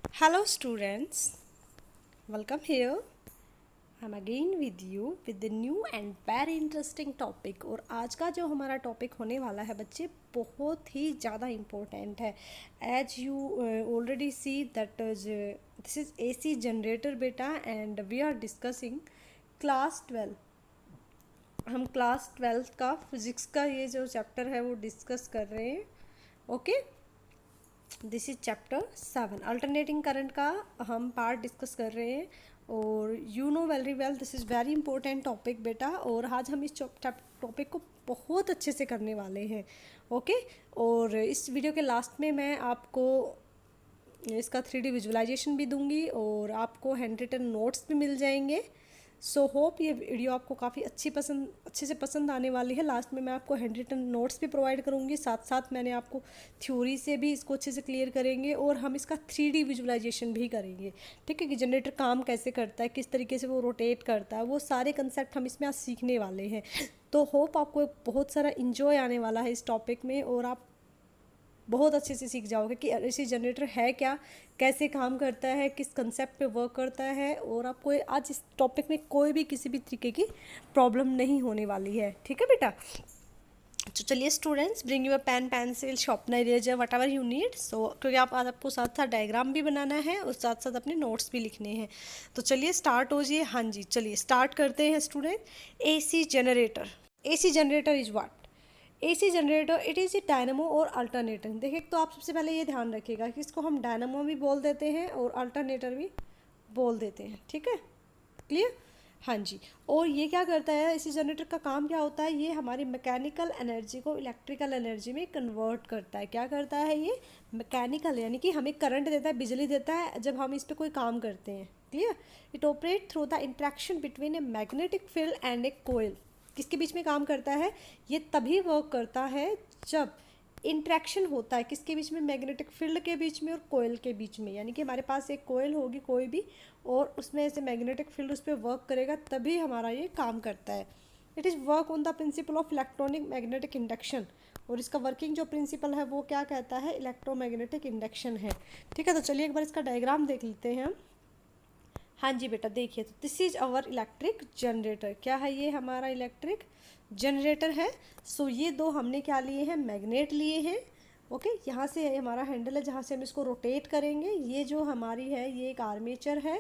Hello students, welcome here. I'm again with you with the new and very interesting topic। और आज का जो हमारा टॉपिक होने वाला है बच्चे बहुत ही ज़्यादा इम्पोर्टेंट है। As you already see that this is AC generator बेटा, and we are discussing class 12। हम क्लास 12 का फिज़िक्स का ये जो चैप्टर है वो डिस्कस कर रहे हैं। Okay, this is chapter 7। Alternating current का हम पार्ट डिस्कस कर रहे हैं और you know very well this is very important topic बेटा। और आज हम इस टॉपिक को बहुत अच्छे से करने वाले हैं। ओके, और इस वीडियो के लास्ट में मैं आपको इसका 3D विजुअलाइजेशन भी दूंगी और आपको हैंड रिटन नोट्स भी मिल जाएंगे। सो होप ये वीडियो आपको काफ़ी अच्छे से पसंद आने वाली है। लास्ट में मैं आपको हैंड रिटन नोट्स भी प्रोवाइड करूँगी, साथ साथ मैंने आपको थ्योरी से भी इसको अच्छे से क्लियर करेंगे और हम इसका 3D विजुअलाइजेशन भी करेंगे। ठीक है, कि जनरेटर काम कैसे करता है, किस तरीके से वो रोटेट करता है, वो सारे कंसेप्ट हम इसमें आज सीखने वाले हैं। तो होप आपको बहुत सारा इन्जॉय आने वाला है इस टॉपिक में और आप बहुत अच्छे से सीख जाओगे कि एसी जनरेटर है क्या, कैसे काम करता है, किस कंसेप्ट पे वर्क करता है, और आपको आज इस टॉपिक में कोई भी किसी भी तरीके की प्रॉब्लम नहीं होने वाली है। ठीक है बेटा, तो चलिए students, bring your pen pencil sharpener eraser whatever you need. So क्योंकि आज आपको साथ साथ डायग्राम भी बनाना है और साथ साथ अपने नोट्स भी लिखने हैं। तो चलिए स्टार्ट हो जाइए। हाँ जी, चलिए स्टार्ट करते हैं student. AC generator. AC generator is what? AC generator it is A dynamo और अल्टरनेटर। देखिए, तो आप सबसे पहले ये ध्यान रखिएगा कि इसको हम डायनमो भी बोल देते हैं और अल्टरनेटर भी बोल देते हैं। ठीक है, क्लियर? हाँ जी। और ये क्या करता है, AC जनरेटर का काम क्या होता है, ये हमारी मैकेनिकल एनर्जी को इलेक्ट्रिकल एनर्जी में कन्वर्ट करता है। क्या करता है ये? मैकेनिकल, यानी कि हमें करंट देता है, बिजली देता है जब हम इस पर कोई काम करते हैं। Clear? It operate through the interaction between a magnetic field and a coil. किसके बीच में काम करता है? ये तभी वर्क करता है जब इंट्रैक्शन होता है किसके बीच में? मैग्नेटिक फील्ड के बीच में और कोयल के बीच में। यानी कि हमारे पास एक कोयल होगी कोई भी, और उसमें ऐसे मैग्नेटिक फील्ड उस पर वर्क करेगा तभी हमारा ये काम करता है। It is work on the principle of electronic magnetic induction. और इसका वर्किंग जो प्रिंसिपल है वो क्या कहता है? इलेक्ट्रोमैग्नेटिक इंडक्शन है। ठीक है, तो चलिए एक बार इसका डायग्राम देख लेते हैं हम। हाँ जी बेटा, देखिए, तो this is our electric generator. क्या है ये? हमारा इलेक्ट्रिक जनरेटर है। सो ये दो हमने क्या लिए हैं? मैग्नेट लिए हैं। ओके, यहाँ से है हमारा हैंडल है जहाँ से हम इसको रोटेट करेंगे। ये जो हमारी है ये एक आर्मेचर है।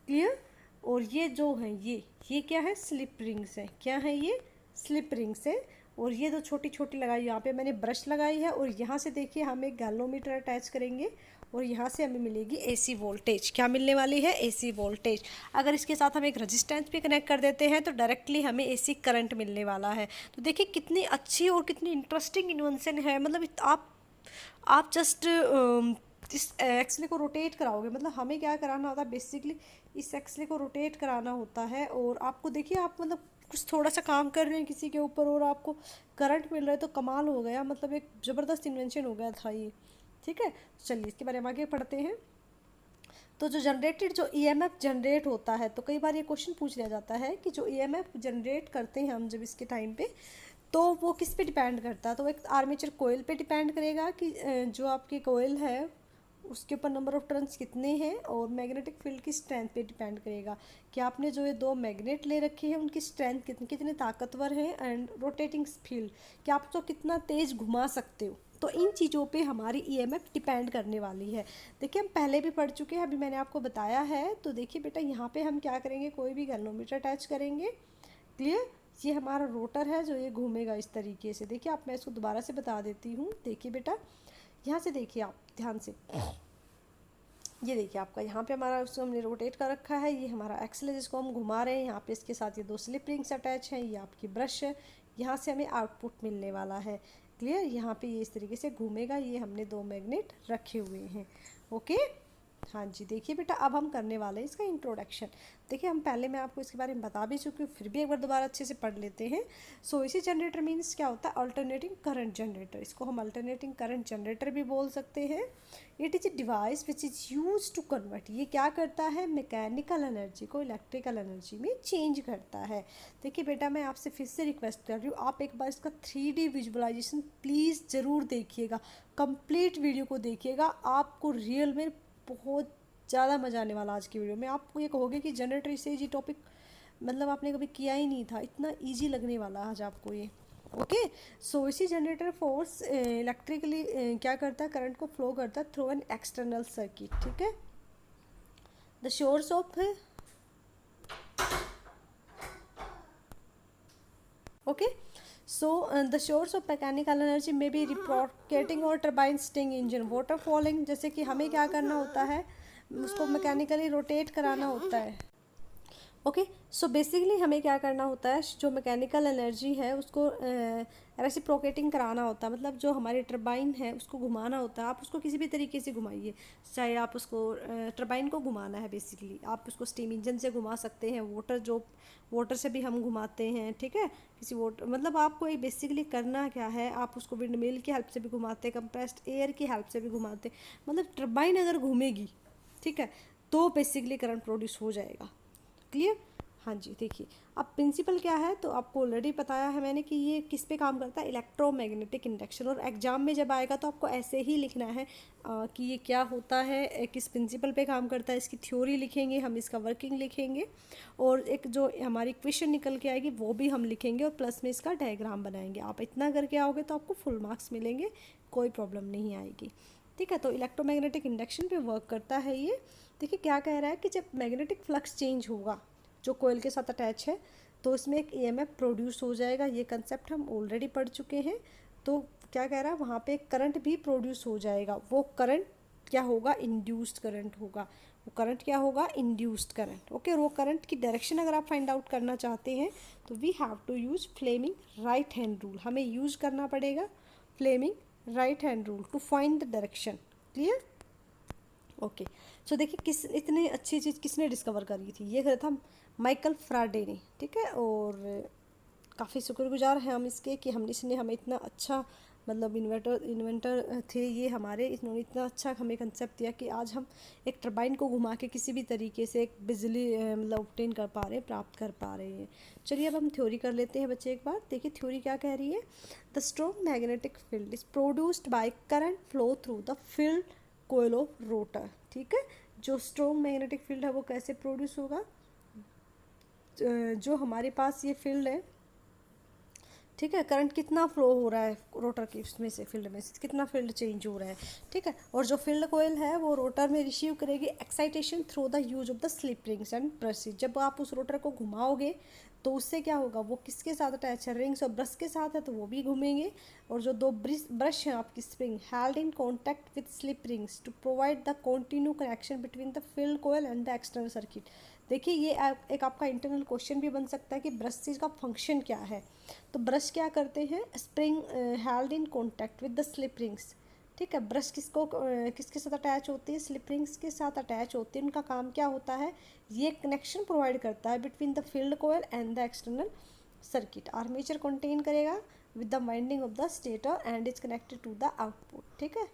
क्लियर? और ये जो है ये क्या है? स्लिप रिंग्स है। क्या है ये? स्लिप रिंग्स है। और ये दो छोटी छोटी लगाई, यहाँ पे मैंने ब्रश लगाई है, और यहाँ से देखिए हम एक गैल्वोमीटर अटैच करेंगे और यहाँ से हमें मिलेगी AC वोल्टेज। क्या मिलने वाली है? AC voltage. अगर इसके साथ हम एक रेजिस्टेंस भी कनेक्ट कर देते हैं तो डायरेक्टली हमें AC करंट मिलने वाला है। तो देखिए कितनी अच्छी और कितनी इंटरेस्टिंग इन्वेंशन है। मतलब आप जस्ट इस एक्सले को रोटेट कराओगे, मतलब हमें क्या कराना होता है बेसिकली, इस एक्सले को रोटेट कराना होता है। और आपको देखिए, आप मतलब कुछ थोड़ा सा काम कर रहे हैं किसी के ऊपर और आपको करंट मिल रहा है, तो कमाल हो गया। मतलब एक ज़बरदस्त इन्वेंशन हो गया था ये। ठीक है, चलिए इसके बारे में आगे पढ़ते हैं। तो जो EMF जनरेट होता है, तो कई बार ये क्वेश्चन पूछ लिया जाता है कि जो EMF जनरेट करते हैं हम जब इसके टाइम पे, तो वो किस पे डिपेंड करता है? तो एक आर्मेचर कोयल पे डिपेंड करेगा कि जो आपकी कोयल है उसके ऊपर नंबर ऑफ टर्न्स कितने हैं, और मैग्नेटिक फील्ड की स्ट्रेंथ पे डिपेंड करेगा कि आपने जो ये दो मैग्नेट ले रखे हैं उनकी स्ट्रेंथ कितने ताकतवर हैं, एंड रोटेटिंग फील्ड कि आप तो कितना तेज़ घुमा सकते हो। तो इन चीज़ों पे हमारी EMF डिपेंड करने वाली है। देखिए, हम पहले भी पढ़ चुके हैं, अभी मैंने आपको बताया है। तो देखिए बेटा, यहाँ पे हम क्या करेंगे, कोई भी गैल्वोमीटर अटैच करेंगे। क्लियर? ये हमारा रोटर है जो ये घूमेगा इस तरीके से। देखिए, आप मैं इसको दोबारा से बता देती हूँ। देखिए बेटा, यहाँ से देखिए आप ध्यान से, ये देखिए आपका यहाँ पे हमारा उसको हमने रोटेट कर रखा है। ये हमारा एक्सल है जिसको हम घुमा रहे हैं। यहाँ पे इसके साथ ये दो स्लिप रिंग्स अटैच हैं। ये आपकी ब्रश है, यहाँ से हमें आउटपुट मिलने वाला है। क्लियर? यहाँ पे ये इस तरीके से घूमेगा। ये हमने दो मैग्नेट रखे हुए हैं। ओके, हाँ जी। देखिए बेटा, अब हम करने वाले हैं इसका इंट्रोडक्शन। देखिए, हम पहले मैं आपको इसके बारे में बता भी चुकी हूँ, फिर भी एक बार दोबारा अच्छे से पढ़ लेते हैं। सो AC जनरेटर मीन्स क्या होता है? Alternating current generator. इसको हम अल्टरनेटिंग करंट जनरेटर भी बोल सकते हैं। It is a device which is use to convert. ये क्या करता है? मैकेनिकल एनर्जी को इलेक्ट्रिकल एनर्जी में चेंज करता है। देखिए बेटा, मैं आपसे फिर से रिक्वेस्ट कर रही हूँ, आप एक बार इसका 3D विजुअलाइजेशन प्लीज़ ज़रूर देखिएगा। कंप्लीट वीडियो को देखिएगा, आपको रियल में बहुत ज़्यादा मज़ा आने वाला आज की वीडियो में। आपको ये कहोगे कि जनरेटर से ये टॉपिक मतलब आपने कभी किया ही नहीं था, इतना ईजी लगने वाला आज आपको ये। ओके, सो इसी जनरेटर फोर्स इलेक्ट्रिकली क्या करता है, करंट को फ्लो करता है थ्रू एन एक्सटर्नल सर्किट। ठीक है, the source of okay, so the source of mechanical energy may be reciprocating or turbine sting engine water falling। जैसे कि हमें क्या करना होता है, उसको मैकेनिकली रोटेट कराना होता है। ओके, सो बेसिकली हमें क्या करना होता है, जो मैकेनिकल एनर्जी है उसको रेसिप्रोकेटिंग कराना होता है, मतलब जो हमारी टरबाइन है उसको घुमाना होता है। आप उसको किसी भी तरीके से घुमाइए, चाहे आप उसको टरबाइन को घुमाना है, बेसिकली आप उसको स्टीम इंजन से घुमा सकते हैं, वाटर से भी हम घुमाते हैं। ठीक है, किसी वाटर मतलब आपको ये बेसिकली करना क्या है, आप उसको विंड मिल की हेल्प से भी घुमाते, कंप्रेस्ड एयर की हेल्प से भी घुमाते, मतलब टरबाइन अगर घूमेगी, ठीक है, तो बेसिकली करंट प्रोड्यूस हो जाएगा। क्लियर? हाँ जी, देखिए अब प्रिंसिपल क्या है तो आपको ऑलरेडी बताया है मैंने कि ये किस पे काम करता है, इलेक्ट्रोमैग्नेटिक इंडक्शन। और एग्जाम में जब आएगा तो आपको ऐसे ही लिखना है कि ये क्या होता है, किस प्रिंसिपल पे काम करता है, इसकी थ्योरी लिखेंगे हम, इसका वर्किंग लिखेंगे, और एक जो हमारी क्वेश्चन निकल के आएगी वो भी हम लिखेंगे, और प्लस में इसका डायग्राम बनाएंगे। आप इतना करके आओगे तो आपको फुल मार्क्स मिलेंगे, कोई प्रॉब्लम नहीं आएगी। ठीक है, तो इलेक्ट्रोमैग्नेटिक इंडक्शन पे वर्क करता है ये। देखिए क्या कह रहा है कि जब मैग्नेटिक फ्लक्स चेंज होगा जो कोयल के साथ अटैच है, तो इसमें एक ईएमएफ प्रोड्यूस हो जाएगा। ये कंसेप्ट हम ऑलरेडी पढ़ चुके हैं। तो क्या कह रहा है, वहाँ पे करंट भी प्रोड्यूस हो जाएगा। वो करंट क्या होगा, इंड्यूस्ड करंट होगा। वो करंट क्या होगा, इंड्यूस्ड करंट। ओके, और वो करंट की डायरेक्शन अगर आप फाइंड आउट करना चाहते हैं तो we have to use Fleming right hand rule. हमें यूज करना पड़ेगा Fleming right hand rule to find the direction. Clear? Okay, so देखिए किस इतनी अच्छी चीज़ किसने डिस्कवर करी थी, ये करा था माइकल फ्राडे ने। ठीक है, और काफ़ी शुक्रगुजार हैं हम इसके कि इसने हमें इतना अच्छा मतलब इन्वेंटर थे ये हमारे, इन्होंने इतना अच्छा हमें कंसेप्ट दिया कि आज हम एक टरबाइन को घुमा के किसी भी तरीके से एक बिजली मतलब ऑब्टेन कर पा रहे हैं, प्राप्त कर पा रहे हैं। चलिए अब हम थ्योरी कर लेते हैं बच्चे एक बार। देखिए थ्योरी क्या कह रही है, the strong magnetic field is produced by current flow through the field coil of rotor. ठीक है, जो स्ट्रॉन्ग मैग्नेटिक फील्ड है वो कैसे प्रोड्यूस होगा, जो हमारे पास ये फील्ड है, ठीक है, करंट कितना फ्लो हो रहा है रोटर की उसमें से, फील्ड में से कितना फील्ड चेंज हो रहा है। ठीक है, और जो फील्ड कोयल है वो रोटर में रिसीव करेगी excitation through the use of the slip rings and brushes. जब आप उस रोटर को घुमाओगे तो उससे क्या होगा, वो किसके साथ अटैच है, रिंग्स और ब्रश के साथ है तो वो भी घूमेंगे, और जो दो ब्रश हैं आपकी spring held in contact with slip rings to provide the continue connection between the field coil and the external circuit. देखिए ये एक आपका इंटरनल क्वेश्चन भी बन सकता है कि ब्रश का फंक्शन क्या है। तो ब्रश क्या करते हैं, spring held in contact with the slip rings. ठीक है, ब्रश किसके साथ अटैच होती है, स्लिप रिंग्स के साथ अटैच होती है। उनका काम क्या होता है, ये कनेक्शन प्रोवाइड करता है between the field coil and the external circuit. Armature contain करेगा with the winding of the stator and is connected to the output. ठीक है,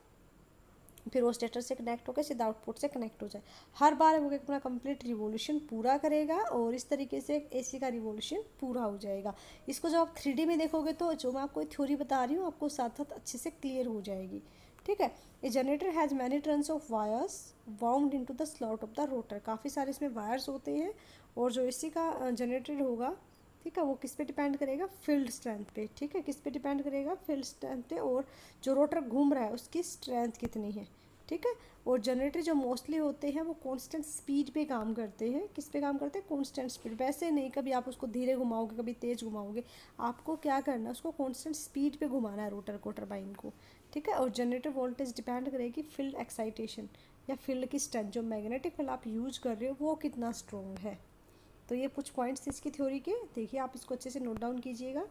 फिर वो स्टेटर से कनेक्ट होकर सीधा आउटपुट से कनेक्ट हो जाए। हर बार वो अपना कंप्लीट रिवोल्यूशन पूरा करेगा और इस तरीके से एसी का रिवोल्यूशन पूरा हो जाएगा। इसको जब आप 3D में देखोगे तो जो मैं आपको थ्योरी बता रही हूँ आपको साथ साथ अच्छे से क्लियर हो जाएगी। ठीक है, a generator has many turns of wires wound into the slot of the rotor. काफ़ी सारे इसमें वायर्स होते हैं, और जो एसी का जनरेटर होगा, ठीक है, वो किस पे डिपेंड करेगा, फील्ड स्ट्रेंथ पे। ठीक है, किस पे डिपेंड करेगा, फील्ड स्ट्रेंथ पे, और जो रोटर घूम रहा है उसकी स्ट्रेंथ कितनी है। ठीक है, और जनरेटर जो मोस्टली होते हैं वो कांस्टेंट स्पीड पे काम करते हैं। किस पे काम करते हैं, कांस्टेंट स्पीड। वैसे नहीं कभी आप उसको धीरे घुमाओगे कभी तेज़ घुमाओगे, आपको क्या करना है, उसको कांस्टेंट स्पीड पे घुमाना है रोटर को, टरबाइन को। ठीक है, और जनरेटर वोल्टेज डिपेंड करेगी फील्ड एक्साइटेशन या फील्ड की स्ट्रेंथ, जो मैग्नेटिक फील्ड आप यूज कर रहे हो वो कितना स्ट्रॉन्ग है। तो ये कुछ पॉइंट्स इसकी थ्योरी के, देखिए आप इसको अच्छे से नोट डाउन कीजिएगा।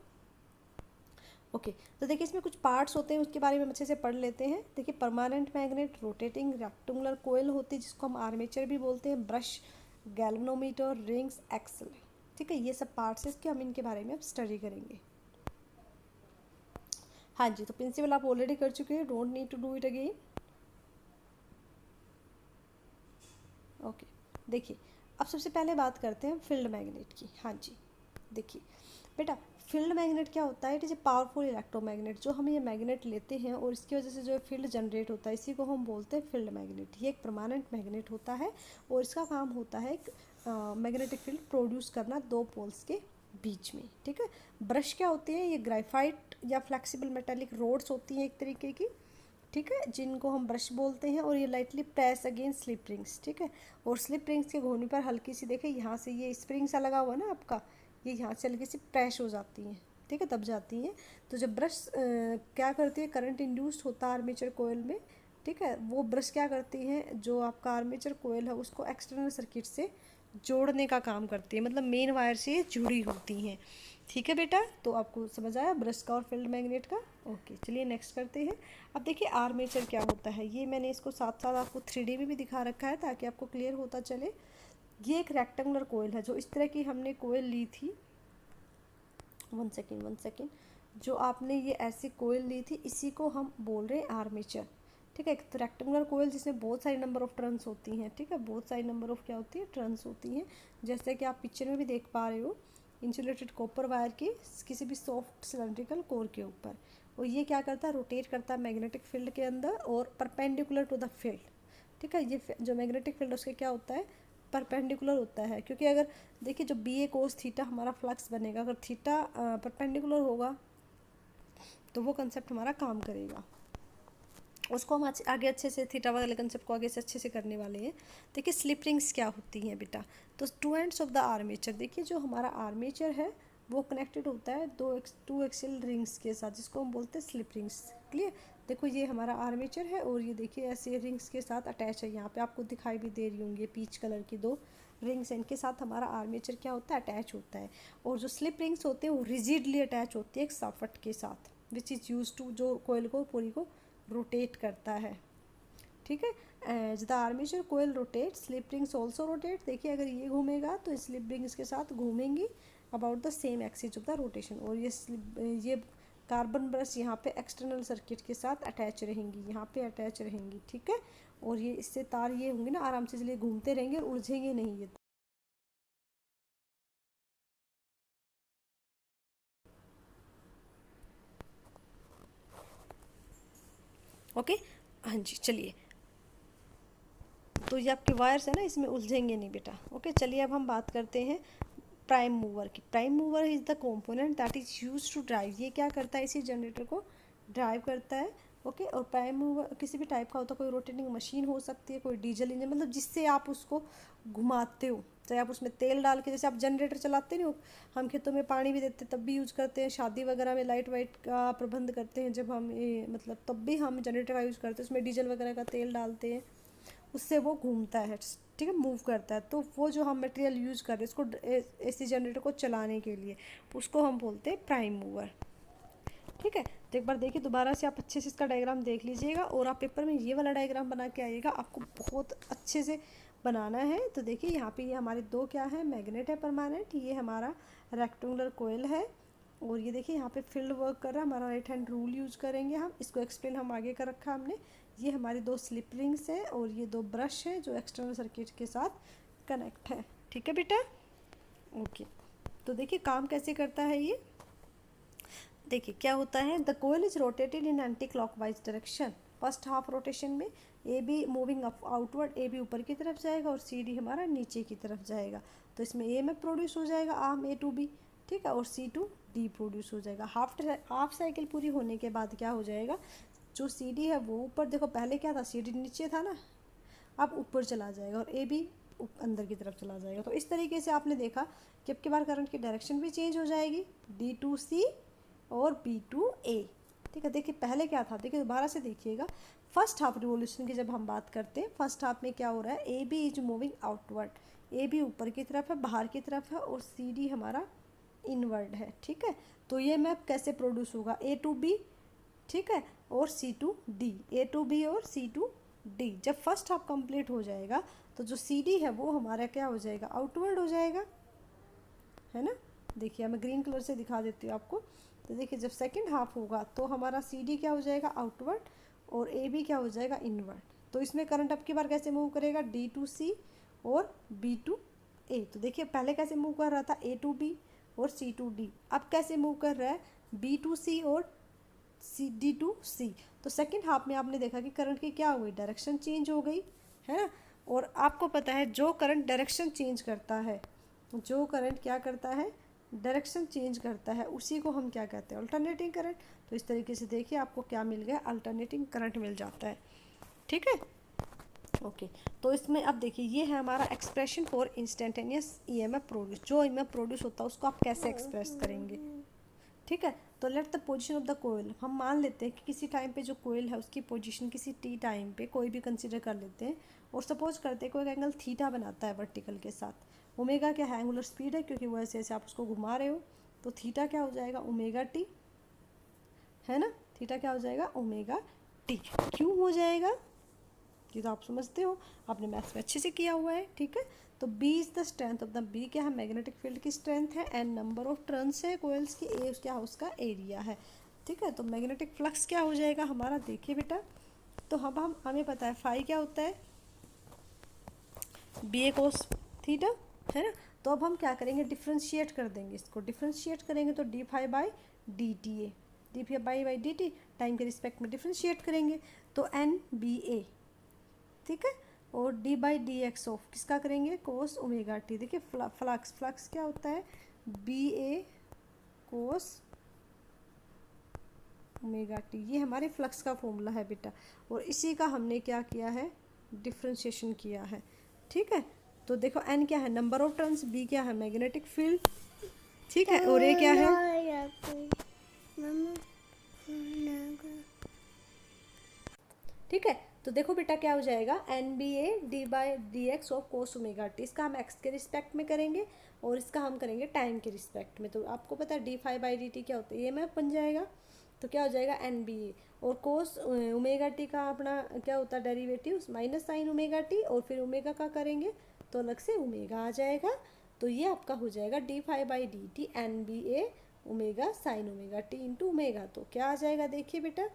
ओके, तो देखिए इसमें कुछ पार्ट्स होते हैं उसके बारे में अच्छे से पढ़ लेते हैं। देखिए परमानेंट मैग्नेट, रोटेटिंग रेक्टेंगुलर कोयल होती है जिसको हम आर्मेचर भी बोलते हैं, ब्रश, गैल्वेनोमीटर, रिंग्स, एक्सल। ठीक है, ये सब पार्ट्स हैं इसके, हम इनके बारे में अब स्टडी करेंगे। हाँ जी, तो प्रिंसिपल आप ऑलरेडी कर चुके हैं, don't need to do it again. Okay, देखिए अब सबसे पहले बात करते हैं फील्ड मैग्नेट की। हाँ जी, देखिए बेटा फील्ड मैग्नेट क्या होता है, it is a powerful electromagnet. जो हम ये मैग्नेट लेते हैं और इसकी वजह से जो फील्ड जनरेट होता है, इसी को हम बोलते हैं फील्ड मैग्नेट। ये एक परमानेंट मैग्नेट होता है और इसका काम होता है मैग्नेटिक फील्ड प्रोड्यूस करना दो पोल्स के बीच में, ठीक है। ब्रश क्या होती है, ये ग्राफाइट या फ्लेक्सिबल मेटालिक रोड्स होती हैं एक तरीके की, ठीक है, जिनको हम ब्रश बोलते हैं। और ये lightly press against slip rings, ठीक है। और स्लिप रिंग्स के घूमने पर हल्की सी, देखें यहाँ से ये स्प्रिंग सा लगा हुआ ना आपका, ये यहाँ से हल्की सी प्रेस हो जाती हैं, ठीक है, दब जाती हैं। तो जब ब्रश क्या करती है, करंट इंड्यूस्ड होता है आर्मेचर कोयल में, ठीक है, वो ब्रश क्या करती हैं, जो आपका आर्मेचर कोयल है उसको एक्सटर्नल सर्किट से जोड़ने का काम करती है, मतलब मेन वायर से ये जुड़ी होती हैं, ठीक है बेटा। तो आपको समझ आया ब्रश का और फील्ड मैग्नेट का। ओके, चलिए नेक्स्ट करते हैं। अब देखिए आर्मेचर क्या होता है, ये मैंने इसको साथ साथ आपको 3D में भी दिखा रखा है ताकि आपको क्लियर होता चले। ये एक रेक्टेंगुलर कोयल है, जो इस तरह की हमने कोयल ली थी, वन सेकेंड, जो आपने ये ऐसी कोयल ली थी, इसी को हम बोल रहे हैं आर्मेचर, ठीक है। एक तो रेक्टेंगुलर कोयल जिसमें बहुत सारी नंबर ऑफ टर्न्स होती हैं, ठीक है, बहुत सारी नंबर ऑफ क्या होती है, टर्न्स होती हैं, जैसे कि आप पिक्चर में भी देख पा रहे हो, इंसुलेटेड कॉपर वायर की किसी भी सॉफ्ट सिलेंड्रिकल कोर के ऊपर। और ये क्या करता है, रोटेट करता है मैग्नेटिक फील्ड के अंदर और परपेंडिकुलर टू द फील्ड, ठीक है। ये जो मैग्नेटिक फील्ड उसका क्या होता है, परपेंडिकुलर होता है, क्योंकि अगर देखिए जो बी ए कोस थीटा हमारा फ्लक्स बनेगा, अगर थीटा परपेंडिकुलर होगा तो वो कंसेप्ट हमारा काम करेगा। उसको हम आगे अच्छे से थीटा वाले कंसेप्ट को आगे से अच्छे से करने वाले हैं। देखिए स्लिप रिंग्स क्या होती हैं बेटा, तो two ends of the armature, देखिए जो हमारा आर्मेचर है वो कनेक्टेड होता है टू एक्सियल रिंग्स के साथ, जिसको हम बोलते हैं स्लिप रिंग्स। क्लियर, देखो ये हमारा आर्मेचर है और ये देखिए ऐसे रिंग्स के साथ अटैच है, यहाँ पे आपको दिखाई भी दे रही होंगी पीच कलर की दो रिंग्स, इनके साथ हमारा आर्मेचर क्या होता है, अटैच होता है। और जो स्लिप रिंग्स होते हैं वो रिजिडली अटैच होती है एक सॉकेट के साथ, विच इज़ यूज टू, जो कोयल को पूरी को रोटेट करता है, ठीक है। As the armature coil rotate, slip rings also rotate. देखिए अगर ये घूमेगा तो स्लिप रिंग्स के साथ घूमेंगी about the same axis of the rotation. और ये कार्बन ब्रश यहाँ पे एक्सटर्नल सर्किट के साथ अटैच रहेंगी, यहाँ पे अटैच रहेंगी, ठीक है। और ये इससे तार ये होंगे ना आराम से, इसलिए घूमते रहेंगे और उलझेंगे नहीं ये। ओके, हाँ जी, चलिए, तो ये आपके वायर्स है ना, इसमें उलझेंगे नहीं बेटा। ओके, चलिए अब हम बात करते हैं प्राइम मूवर की। Prime mover is the component that is use to drive, ये क्या करता है, इसी जनरेटर को ड्राइव करता है। ओके, और प्राइम मूवर किसी भी टाइप का होता है, कोई रोटेटिंग मशीन हो सकती है, कोई डीजल इंजन, मतलब जिससे आप उसको घुमाते हो, चाहे आप उसमें तेल डाल के, जैसे आप जनरेटर चलाते नहीं हो, हम खेतों में पानी भी देते तब भी यूज़ करते हैं, शादी वगैरह में लाइट वाइट का प्रबंध करते हैं जब हम ये मतलब तब भी हम जनरेटर का यूज़ करते हैं, उसमें डीजल वगैरह का तेल डालते हैं, उससे वो घूमता है, ठीक है, मूव करता है। तो वो जो हम मटेरियल यूज़ कर रहे हैं इसको एसी जनरेटर को चलाने के लिए, उसको हम बोलते हैं प्राइम मूवर, ठीक है। तो एक बार देखिए दोबारा से आप अच्छे से इसका डायग्राम देख लीजिएगा और आप पेपर में ये वाला डायग्राम बना के आइएगा, आपको बहुत अच्छे से बनाना है। तो देखिए यहाँ पे ये हमारे दो क्या है, मैग्नेट है परमानेंट, ये हमारा रेक्टेंगुलर कोयल है, और ये देखिए यहाँ पे फील्ड वर्क कर रहा है, हमारा राइट हैंड रूल यूज़ करेंगे हम, इसको एक्सप्लेन हम आगे कर रखा हमने। ये हमारी दो स्लिप रिंग्स हैं और ये दो ब्रश हैं जो एक्सटर्नल सर्किट के साथ कनेक्ट है, ठीक है बेटा। ओके, तो देखिए काम कैसे करता है ये, देखिए क्या होता है, the coil is rotated in anti clockwise direction, first half rotation में A B moving up outward, A B ऊपर की तरफ जाएगा और सी डी हमारा नीचे की तरफ जाएगा। तो इसमें ए में प्रोड्यूस हो जाएगा आर्म ए टू बी, ठीक है, और सी टू डी प्रोड्यूस हो जाएगा। हाफ साइकिल पूरी होने के बाद क्या हो जाएगा, जो सी डी है वो ऊपर, देखो पहले क्या था, सी डी नीचे था ना, अब ऊपर चला जाएगा और ए बी अंदर की तरफ चला जाएगा। तो इस तरीके से आपने देखा कि अब की बार करंट की डायरेक्शन भी चेंज हो जाएगी, डी टू सी और बी टू ए, ठीक है। देखिए पहले क्या था, देखिए दोबारा से देखिएगा, फर्स्ट हाफ रिवोल्यूशन की जब हम बात करते हैं, फर्स्ट हाफ में क्या हो रहा है, A B is moving outward, A B ऊपर की तरफ है, बाहर की तरफ है, और सी डी हमारा इनवर्ड है, ठीक है। तो ये मैप कैसे प्रोड्यूस होगा, ए टू बी, ठीक है, और C to D, A to B और सी टू डी। जब फर्स्ट हाफ कंप्लीट हो जाएगा तो जो सी डी है वो हमारा क्या हो जाएगा, आउटवर्ड हो जाएगा, है ना। देखिए मैं ग्रीन कलर से दिखा देती हूँ आपको। तो देखिए जब सेकंड हाफ होगा तो हमारा सी डी क्या हो जाएगा, आउटवर्ड, और ए बी क्या हो जाएगा, इनवर्ड। तो इसमें करंट अब की बार कैसे मूव करेगा, डी टू सी और बी टू ए। तो देखिए पहले कैसे मूव कर रहा था, ए टू बी और सी टू डी। अब कैसे मूव कर रहा है, बी टू सी और सी डी टू सी। तो सेकेंड हाफ में आपने देखा कि करंट की क्या हुई, डायरेक्शन चेंज हो गई है ना। और आपको पता है जो करंट डायरेक्शन चेंज करता है, जो करंट क्या करता है, डायरेक्शन चेंज करता है, उसी को हम क्या कहते हैं, अल्टरनेटिंग करंट। तो इस तरीके से देखिए आपको क्या मिल गया, अल्टरनेटिंग करंट मिल जाता है। ठीक है, ओके। तो इसमें अब देखिए ये है हमारा expression for instantaneous EMF produce. जो ईएमएफ प्रोड्यूस होता है उसको आप कैसे एक्सप्रेस करेंगे। ठीक है, तो let the position of the coil, हम मान लेते हैं कि किसी टाइम पे जो कोयल है उसकी पोजीशन किसी टी टाइम पे कोई भी कंसीडर कर लेते हैं, और सपोज करते हैं कोई एंगल थीटा बनाता है वर्टिकल के साथ। ओमेगा क्या है, एंगुलर स्पीड है, क्योंकि वो ऐसे ऐसे आप उसको घुमा रहे हो, तो थीटा क्या हो जाएगा, ओमेगा टी, है ना। थीटा क्या हो जाएगा, ओमेगा टी। क्यों हो जाएगा, ये तो आप समझते हो, आपने मैथ्स में अच्छे से किया हुआ है। ठीक है, तो B is the strength of the, B क्या है, मैग्नेटिक फील्ड की स्ट्रेंथ है, एंड नंबर ऑफ टर्न्स है कोयल्स की, ए क्या है उसका एरिया है। ठीक है, तो मैग्नेटिक फ्लक्स क्या हो जाएगा हमारा, देखिए बेटा, तो हम हमें पता है फाई क्या होता है, बी ए कोस थीटा, है ना। तो अब हम क्या करेंगे, डिफ्रेंशिएट कर देंगे इसको, डिफ्रेंशिएट करेंगे तो d phi by D t A, d phi by D t, time के रिस्पेक्ट में डिफ्रेंशिएट करेंगे तो एन बी ए। ठीक है, और d by d x of किसका करेंगे, कोस ओमेगा टी। देखिए फ्लक्स, फ्लक्स क्या होता है, B A cos omega t, ये हमारे फ्लक्स का फॉर्मूला है बेटा, और इसी का हमने क्या किया है, डिफ्रेंशिएशन किया है। ठीक है, तो देखो एन क्या है, नंबर ऑफ टर्न्स, बी क्या है, मैग्नेटिक फील्ड, ठीक है, और ए क्या है, ठीक है। तो देखो बेटा क्या हो जाएगा, N B A d by d x of cos omega t, इसका हम एक्स के रिस्पेक्ट में करेंगे और इसका हम करेंगे टाइम के रिस्पेक्ट में। तो आपको पता है d phi by D t क्या होता है, ये मैप बन जाएगा, तो क्या हो जाएगा एन बी ए, और कोस ओमेगा टी का अपना क्या होता है derivative, minus sign omega T, और फिर ओमेगा का करेंगे तो अलग से ओमेगा आ जाएगा। तो ये आपका हो जाएगा d phi by D t N B A omega sine omega T into omega. तो क्या आ जाएगा, देखिए बेटा,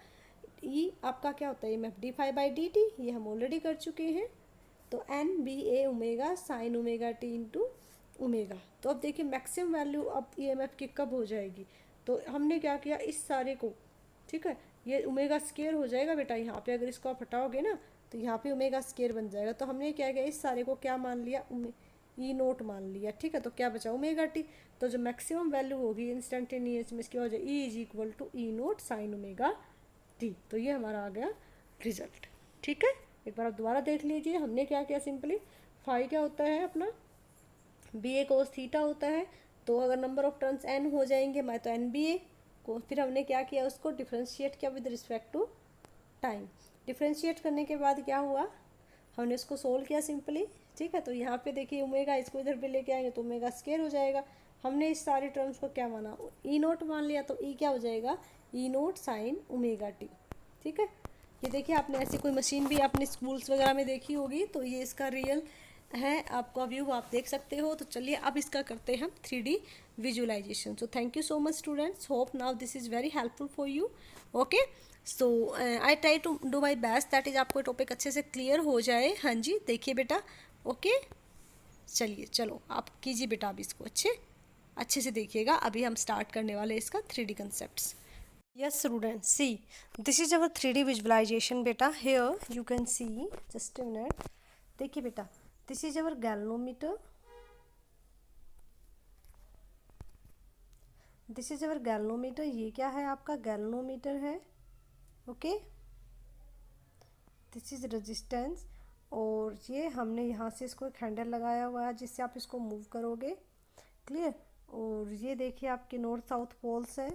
ई आपका क्या होता है, M F D phi by D T, ये हम ऑलरेडी कर चुके हैं। तो N B A omega sine omega T into omega. तो अब देखिए मैक्सिमम वैल्यू अब ई एम एफ की कब हो जाएगी, तो हमने क्या किया, इस सारे को, ठीक है, ये ओमेगा स्केयर हो जाएगा बेटा, यहाँ पे अगर इसको आप हटाओगे ना तो यहाँ पे ओमेगा स्केयर बन जाएगा। तो हमने क्या किया, इस सारे को क्या मान लिया, ई नोट मान लिया। ठीक है, तो क्या बचा, ओमेगा टी। तो जो मैक्सिमम वैल्यू होगी इंस्टेंटेनियस में इसकी हो जाए, E is equal to E naught sine omega t. तो ये हमारा आ गया रिजल्ट। ठीक है, एक बार आप दोबारा देख लीजिए, हमने क्या किया, सिंपली फाई क्या होता है अपना, बी ए कोस थीटा होता है। तो अगर नंबर ऑफ टर्न्स एन हो जाएंगे, मैं तो एन बी ए को, फिर हमने क्या किया, उसको डिफ्रेंशिएट किया with respect to time. Differentiate करने के बाद क्या हुआ, हमने इसको सोल्व किया सिंपली। ठीक है, तो यहाँ पे देखिए ओमेगा, इसको इधर पे लेके आएंगे तो ओमेगा स्केयर हो जाएगा। हमने इस सारे टर्म्स को क्या माना, ई नोट मान लिया, तो ई क्या हो जाएगा, ई नोट साइन ओमेगा टी। ठीक है, ये देखिए आपने ऐसी कोई मशीन भी अपने स्कूल्स वगैरह में देखी होगी, तो ये इसका रियल है, आपका व्यू आप देख सकते हो। तो चलिए अब इसका करते हैं हम 3D visualisation. So thank you so much students, hope now this is very helpful for you. Okay, so I try to do my best, that is आपको टॉपिक अच्छे से क्लियर हो जाए। हाँ जी, देखिए बेटा, ओके, चलिए चलो आप कीजिए बेटा, अब इसको अच्छे से देखिएगा। अभी हम स्टार्ट करने वाले इसका 3D concepts. Yes students, see this is our 3D visualization beta. Here you can see, just a minute, देखिए बेटा, this is our galvanometer, this is our galvanometer, ये क्या है आपका galvanometer है। ओके, this is resistance, और ये हमने यहाँ से इसको एक हैंडल लगाया हुआ है जिससे आप इसको मूव करोगे, क्लियर। और ये देखिए आपके नॉर्थ साउथ पोल्स है,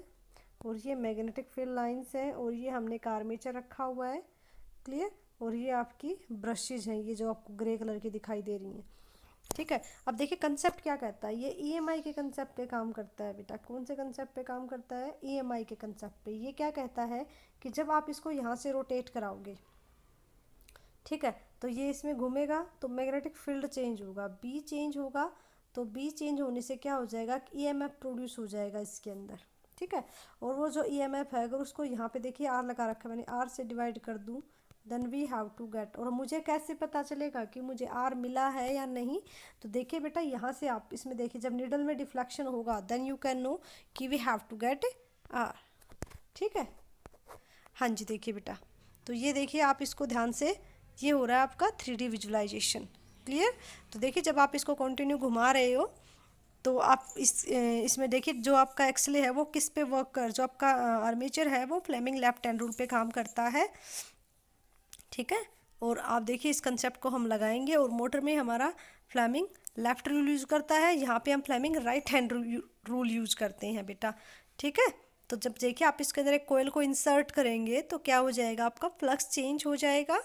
और ये मैग्नेटिक फील्ड लाइंस है, और ये हमने एक आर्मेचर रखा हुआ है, क्लियर। और ये आपकी ब्रशेज हैं, ये जो आपको ग्रे कलर की दिखाई दे रही हैं। ठीक है, अब देखिए कंसेप्ट क्या कहता है, ये ईएमआई के कंसेप्ट पे काम करता है बेटा। कौन से कंसेप्ट पे काम करता है, ईएमआई के कंसेप्ट पे। ये क्या कहता है कि जब आप इसको यहाँ से रोटेट कराओगे, ठीक है, तो ये इसमें घूमेगा तो मैग्नेटिक फील्ड चेंज होगा, बी चेंज होगा, तो बी चेंज होने से क्या हो जाएगा, ईएमएफ प्रोड्यूस हो जाएगा इसके अंदर। ठीक है, और वो जो ईएमएफ है, अगर उसको यहाँ पे देखिए आर लगा रखा है मैंने, आर से डिवाइड कर दूँ then we have to get. और मुझे कैसे पता चलेगा कि मुझे आर मिला है या नहीं? तो देखिए बेटा, यहाँ से आप इसमें देखिए, जब नीडल में डिफ्लेक्शन होगा देन यू कैन नो कि we have to get R. ठीक है, हाँ जी। देखिए बेटा, तो ये देखिए आप इसको ध्यान से, ये हो रहा है आपका 3D विजुलाइजेशन। क्लियर? तो देखिए जब आप इसको कंटिन्यू घुमा रहे हो तो आप इसमें देखिए जो आपका एक्सले है वो किस पे वर्क कर, जो आपका आर्मेचर है वो फ्लेमिंग लेफ्ट हैंड रूल पे काम करता है। ठीक है, और आप देखिए इस कंसेप्ट को हम लगाएंगे, और मोटर में हमारा फ्लेमिंग लेफ्ट रूल यूज़ करता है, यहाँ पे हम Fleming right hand rule use करते हैं बेटा। ठीक है, तो जब देखिए आप इसके अंदर एक कोयल को इंसर्ट करेंगे तो क्या हो जाएगा, आपका फ्लक्स चेंज हो जाएगा,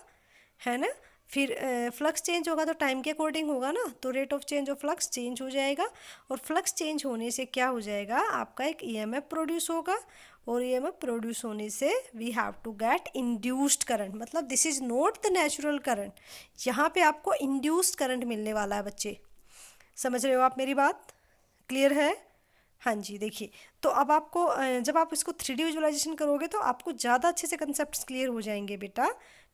है ना। फिर फ्लक्स चेंज होगा तो टाइम के अकॉर्डिंग होगा ना, तो rate of change of flux change हो जाएगा, और फ्लक्स चेंज होने से क्या हो जाएगा, आपका एक ईएमएफ प्रोड्यूस होगा, और ईएमएफ प्रोड्यूस होने से we have to get induced current. मतलब this is not the natural current, यहाँ पे आपको इंड्यूस्ड करंट मिलने वाला है बच्चे। समझ रहे हो आप मेरी बात? क्लियर है? हाँ जी। देखिए, तो अब आपको जब आप इसको 3D विजुअलाइजेशन करोगे तो आपको ज़्यादा अच्छे से कंसेप्ट क्लियर हो जाएंगे बेटा।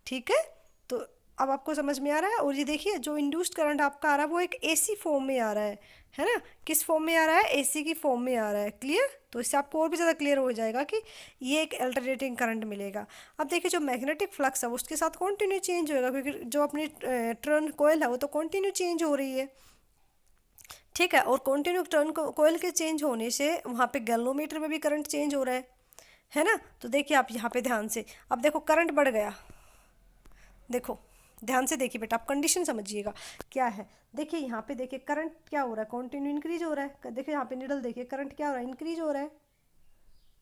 ठीक है, तो अब आपको समझ में आ रहा है। और ये देखिए जो इंड्यूस्ड करंट आपका आ रहा है वो एक एसी फॉर्म में आ रहा है ना। किस फॉर्म में आ रहा है? एसी की फॉर्म में आ रहा है। क्लियर? तो इससे आपको और भी ज़्यादा क्लियर हो जाएगा कि ये एक अल्टरनेटिंग करंट मिलेगा। अब देखिए जो मैग्नेटिक फ्लक्स है उसके साथ कॉन्टिन्यू चेंज होएगा, क्योंकि जो अपनी टर्न कोयल है वो तो कॉन्टिन्यू चेंज हो रही है। ठीक है, और कॉन्टिन्यू टर्न कोयल के चेंज होने से वहाँ पे गैल्वेनोमीटर में भी करंट चेंज हो रहा है ना। तो देखिए आप यहाँ पे ध्यान से, अब देखो करंट बढ़ गया। देखो ध्यान से देखिए बेटा, आप कंडीशन समझिएगा क्या है। देखिए यहाँ पे देखिए करंट क्या हो रहा है, कॉन्टिन्यू इंक्रीज हो रहा है। देखिए यहाँ पे निडल देखिए, करंट क्या हो रहा है, इंक्रीज हो रहा है।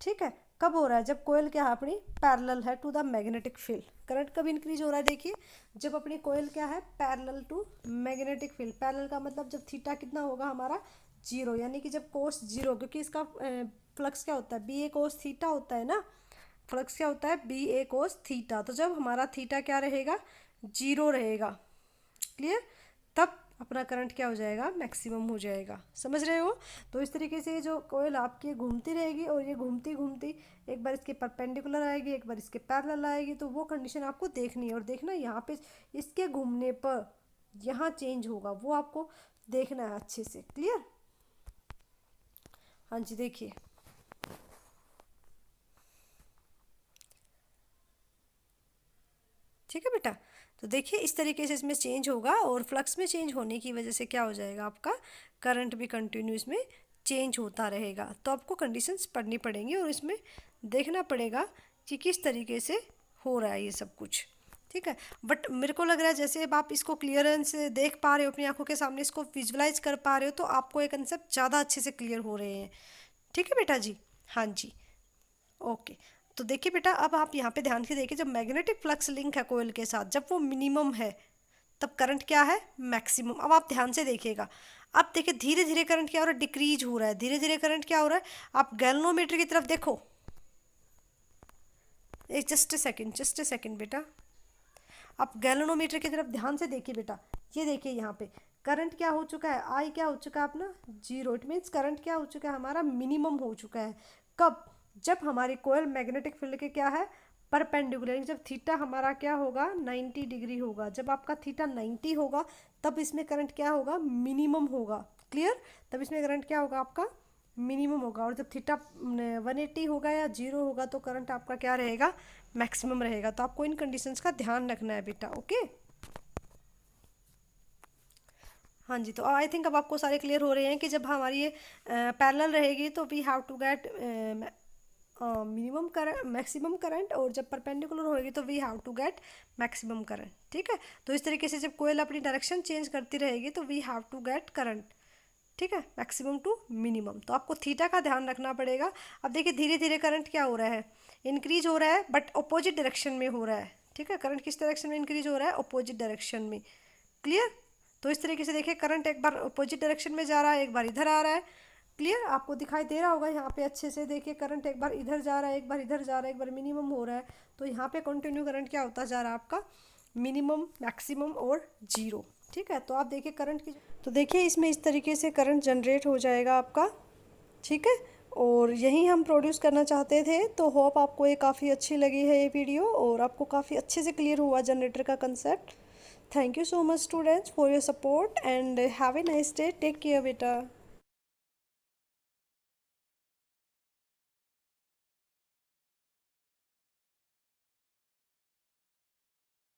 ठीक है, कब हो रहा है? जब कोयल क्या है अपनी पैरेलल है to the magnetic field. Current कब इंक्रीज हो रहा है? देखिए जब अपनी कोयल क्या है parallel to magnetic field. Parallel का मतलब जब थीटा कितना होगा हमारा, जीरो, यानी कि जब कोस जीरो, क्योंकि इसका फ्लक्स क्या होता है, बी ए कोस थीटा होता है ना। फ्लक्स क्या होता है, बी ए कोस थीटा। तो जब हमारा थीटा क्या रहेगा, जीरो रहेगा। क्लियर? तब अपना करंट क्या हो जाएगा, मैक्सिमम हो जाएगा। समझ रहे हो? तो इस तरीके से जो कोयल आपकी घूमती रहेगी, और ये घूमती घूमती एक बार इसके परपेंडिकुलर आएगी, एक बार इसके पैरेलल आएगी। तो वो कंडीशन आपको देखनी है, और देखना यहाँ पे इसके घूमने पर यहाँ चेंज होगा, वो आपको देखना है अच्छे से। क्लियर? हाँ जी। देखिए ठीक है बेटा, तो देखिए इस तरीके से इसमें चेंज होगा, और फ्लक्स में चेंज होने की वजह से क्या हो जाएगा, आपका करंट भी कंटिन्यूस में चेंज होता रहेगा। तो आपको कंडीशंस पढ़नी पड़ेंगी, और इसमें देखना पड़ेगा कि किस तरीके से हो रहा है ये सब कुछ। ठीक है, बट मेरे को लग रहा है जैसे अब आप इसको क्लियरेंस से देख पा रहे हो अपनी आंखों के सामने, इसको विजुलाइज कर पा रहे हो, तो आपको ये कंसेप्ट ज़्यादा अच्छे से क्लियर हो रहे हैं। ठीक है बेटा जी? हाँ जी। ओके, तो देखिए बेटा, अब आप यहाँ पे ध्यान से देखिए, जब मैग्नेटिक फ्लक्स लिंक है कोयल के साथ, जब वो मिनिमम है तब करंट क्या है, मैक्सिमम। अब आप ध्यान से देखिएगा, अब देखिए धीरे धीरे करंट क्या हो रहा है, डिक्रीज हो रहा है। धीरे धीरे करंट क्या हो रहा है, आप गैल्वेनोमीटर की तरफ देखो। एक जस्ट ए सेकेंड बेटा, आप गैल्वेनोमीटर की तरफ ध्यान से देखिए बेटा। ये देखिए यहाँ पे करंट क्या हो चुका है, आई क्या हो चुका है अपना, जीरो। इट मीन्स करंट क्या हो चुका है, हमारा मिनिमम हो चुका है। कब? जब हमारी कोयल मैग्नेटिक फील्ड के क्या है, परपेंडिकुलर। जब थीटा हमारा क्या होगा, 90 डिग्री होगा। जब आपका थीटा 90 होगा तब इसमें करंट क्या होगा, मिनिमम होगा। क्लियर? तब इसमें करंट क्या होगा, आपका मिनिमम होगा। और जब थीटा 180 होगा या जीरो होगा तो करंट आपका क्या रहेगा, मैक्सिमम रहेगा। तो आपको इन कंडीशंस का ध्यान रखना है बेटा। ओके, हाँ जी। तो आई थिंक अब आपको सारे क्लियर हो रहे हैं कि जब हमारी ये पैरेलल रहेगी तो we have to get minimum current, maximum current, और जब परपेंडिकुलर होगी तो we have to get maximum current. ठीक है, तो इस तरीके से जब कोयल अपनी डायरेक्शन चेंज करती रहेगी तो we have to get current. ठीक है, मैक्सिमम टू मिनिमम। तो आपको थीटा का ध्यान रखना पड़ेगा। अब देखिए धीरे धीरे करंट क्या हो रहा है, इंक्रीज हो रहा है, बट अपोजिट डायरेक्शन में हो रहा है। ठीक है, करंट किस डायरेक्शन में इंक्रीज हो रहा है, अपोजिट डायरेक्शन में। क्लियर? तो इस तरीके से देखिए करंट एक बार अपोजिट डायरेक्शन में जा रहा है, एक बार इधर आ रहा है। क्लियर? आपको दिखाई दे रहा होगा यहाँ पे अच्छे से। देखिए करंट एक बार इधर जा रहा है, एक बार इधर जा रहा है, एक बार मिनिमम हो रहा है। तो यहाँ पे कंटिन्यू करंट क्या होता जा रहा है, आपका मिनिमम, मैक्सिमम और जीरो। ठीक है, तो आप देखिए करंट की, तो देखिए इसमें इस तरीके से करंट जनरेट हो जाएगा आपका। ठीक है, और यही हम प्रोड्यूस करना चाहते थे। तो होप आपको ये काफ़ी अच्छी लगी है ये वीडियो और आपको काफ़ी अच्छे से क्लियर हुआ जनरेटर का concept. Thank you so much students for your support and have a nice day. Take care बेटा।